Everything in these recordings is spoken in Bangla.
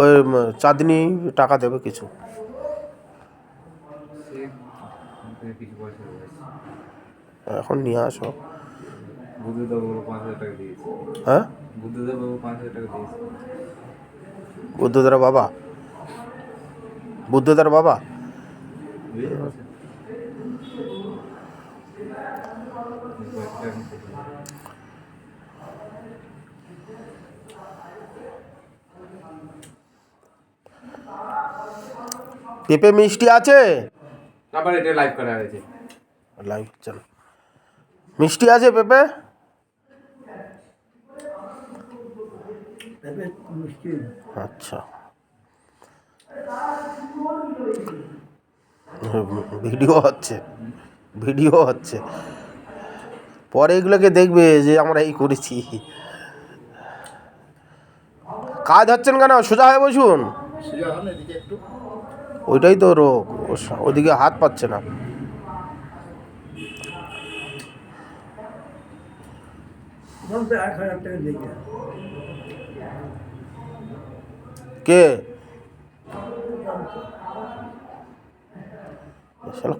ওই চাঁদনি টাকা দেবে কিছু। এখন নিয়ে আসো। হ্যাঁ, বুদ্ধদার বাবা, বুদ্ধদার বাবা। পেঁপে মিষ্টি আছে? লাইভ চল, মিষ্টি আছে পেঁপে? আচ্ছা, ভিডিও হচ্ছে, ভিডিও হচ্ছে, পরে এগুলোকে দেখবে যে আমরা এই করেছি। কাজ হচ্ছেন কেন? সোজা হয়ে বসুন। ওইটাই তো রোগ, ওদিকে হাত পাচ্ছে না। কে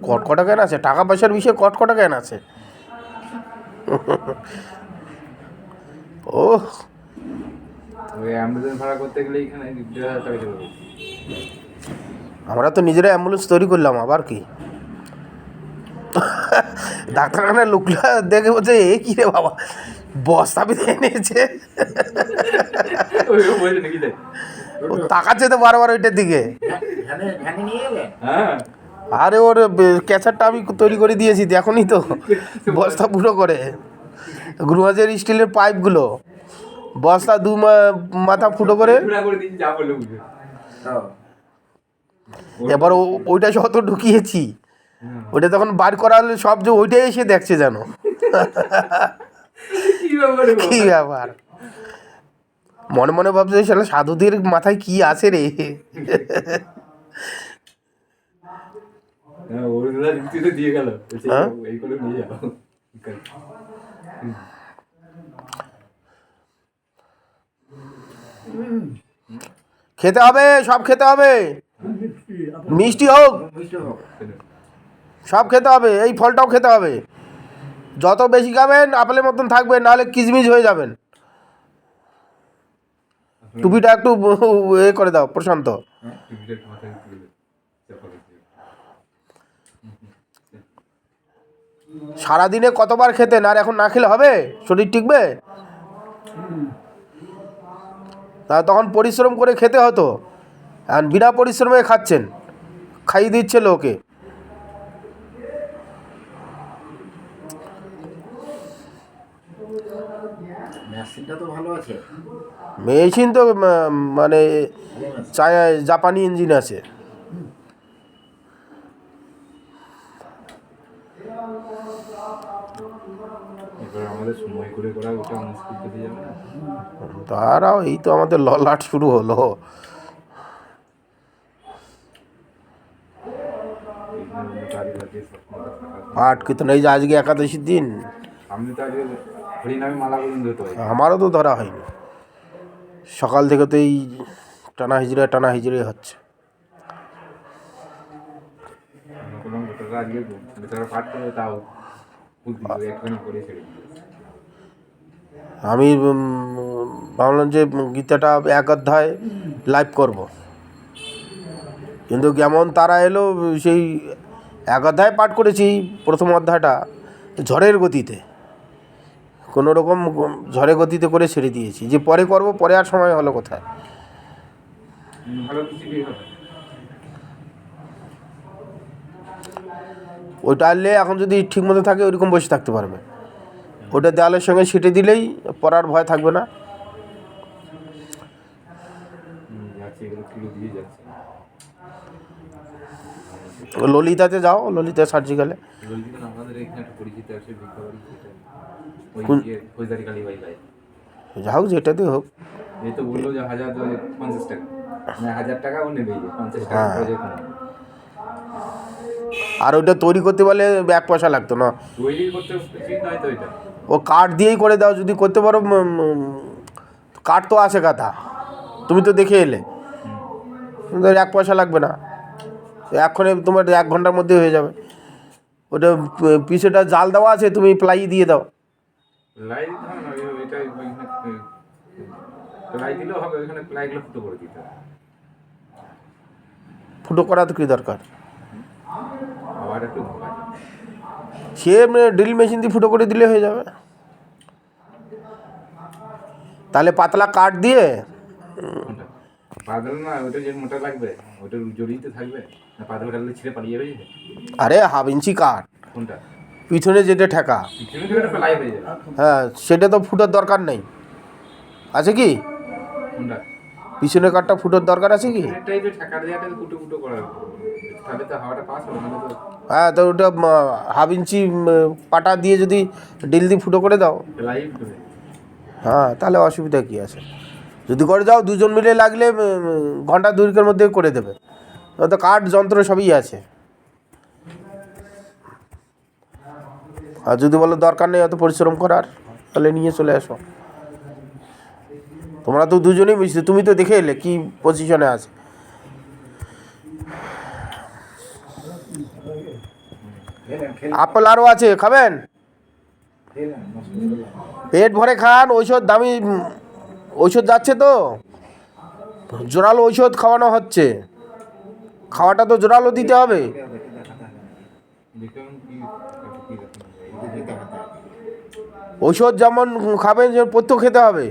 কটকটা কেন আছে? টাকা পয়সার বিষয়ে কটকটা কেন আছে? ও আমরা তো নিজেরা অ্যাম্বুলেন্স তৈরি করলাম, আবার কি? ডাক্তারখানায় লোকলা দেখে বলছে এ কি রে বাবা, বস্তা বেঁধে এনেছে। তাকাচ্ছে তো বারবার ওইটার দিকে। আরে ওর ক্যাচারটা আমি তৈরি করে দিয়েছি, দেখোনি তো? বস্তা পুরো করে গ্রুহাজের স্টিলের পাইপগুলো বস্তা মাথা ফুটো করে। এবার ওইটা যত ঢুকিয়েছি, ওইটা তখন বার করা হলে সব যে ওইটাই এসে দেখছে যেন। কি ব্যাপার, মনে মনে ভাবছে শালা সাধুদের মাথায় কি আছে রে। খেতে হবে, সব খেতে হবে, মিষ্টি হোক সব খেতে হবে, এই ফলটাও খেতে হবে। যত বেশি খাবেন আপেলের মতন থাকবেন, নাহলে কিচমিচ হয়ে যাবেন। টুপিটা একটু এ করে দাও প্রশান্ত। সারাদিনে কতবার খেতেন, আর এখন না খেলে হবে? শরীর টিকবে? তা তখন পরিশ্রম করে খেতে হতো, আর বিনা পরিশ্রমে খাচ্ছেন, খাইয়ে দিচ্ছে লোকে। মেশিন তো মানে জাপানি ইঞ্জিন আছে। তারাও এই তো আমাদের ললাট শুরু হলো। পাঠ কিন্তু নেই যে আজকে একাদশীর দিন, আমারও তো ধরা হয়নি। সকাল থেকে তো এই টানা হিজড়ে হচ্ছে। আমি ভাবলাম যে গীতাটা এক অধ্যায় লাইভ করব, কিন্তু যেমন তারা এলো, সেই এক অধ্যায় পাঠ করেছি, প্রথম অধ্যায়টা ঝড়ের গতিতে, কোনো রকম ঝড়ের গতিতে করে ছেড়ে দিয়েছি, যে পরে করব, পরে আর সময় হলো কোথায়। ওইটা আনলে এখন যদি ঠিকমতো থাকে ওইরকম বসে থাকতে পারবে, ওটা দেওয়ালের সঙ্গে ছিটে দিলেই পড়ার ভয় থাকবে না। ললিতাতে যাও, ললিতা সার্জিক্যালে। যাও যেটাতে হোক। হ্যাঁ, আর ওইটা তৈরি করতে পারলে 1 পয়সা লাগতো না। ও কাঠ দিয়েই করে দাও যদি করতে পারো। কাঠ তো আছে কথা, তুমি তো দেখে এলে। তোমাদের 1 পয়সা লাগবে না, এক্ষণে তোমার 1 ঘন্টার মধ্যে হয়ে যাবে। ওটা পিছেটা জাল দেওয়া আছে, তুমি প্লাই দিয়ে দাও। প্লাই দিতে হবে না, এটা প্লাই দিলেও হবে, ওইখানে প্লাইগুলো ফুটো করে দিতে হবে। ফুটো করা তো কী দরকার? আবার একটু ধোয়া সে ড্রিল মেশিন দিয়ে ফুটো করে দিলে হয়ে যাবে। তাহলে পাতলা কাঠ দিয়ে পাতলা না, ওটা যে মোটা লাগবে ওটা জড়িয়ে থাকবে না, পাতলা কাটলে ছিঁড়ে পালিয়ে যাবে। আরে 1/2 ইঞ্চি কাঠ, কোনটা? পিছনে যেটা ঠেকা, পিছনে থেকে প্লাই হয়ে যাবে। হ্যাঁ সেটা তো ফুটোর দরকার নেই, আছে কি? কোনটা? পিছনের কাঠটা ফুটোর দরকার আছে কি? এটাই যে ঠেকা দেওয়াটা ফুটো ফুটো করা, তাহলে তো হাওয়াটা পাস হবে, না তো হ্যাঁ তো ওটা 1/2 ইঞ্চি পাটা দিয়ে যদি ড্রিল দিয়ে ফুটো করে দাও, প্লাই ফুটো হয়ে যাবে। হ্যাঁ তাহলে অসুবিধা কী আছে? যদি করে দাও 2 জন মিলে লাগলে ঘন্টা 2 মধ্যে করে দেবে। তো কাঠ যন্ত্র সবই আছে। আর যদি বলো দরকার নেই অত পরিশ্রম করার, তাহলে নিয়ে চলে আসো। তোমরা তো 2 জনেই মিশছো, তুমি তো দেখে এলে কী পজিশনে আছে। আপেল আরও আছে, খাবেন? পেট ভরে খান, ঔষধ দামি ঔষধ যাচ্ছে তো, জোরালো ঔষধ খাওয়ানো হচ্ছে, খাওয়াটা তো জোরালো দিতে হবে। দেখুন কি ঔষধ যেমন খাবেন যেমন প্রত্যেক খেতে হবে।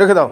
রেখে দাও।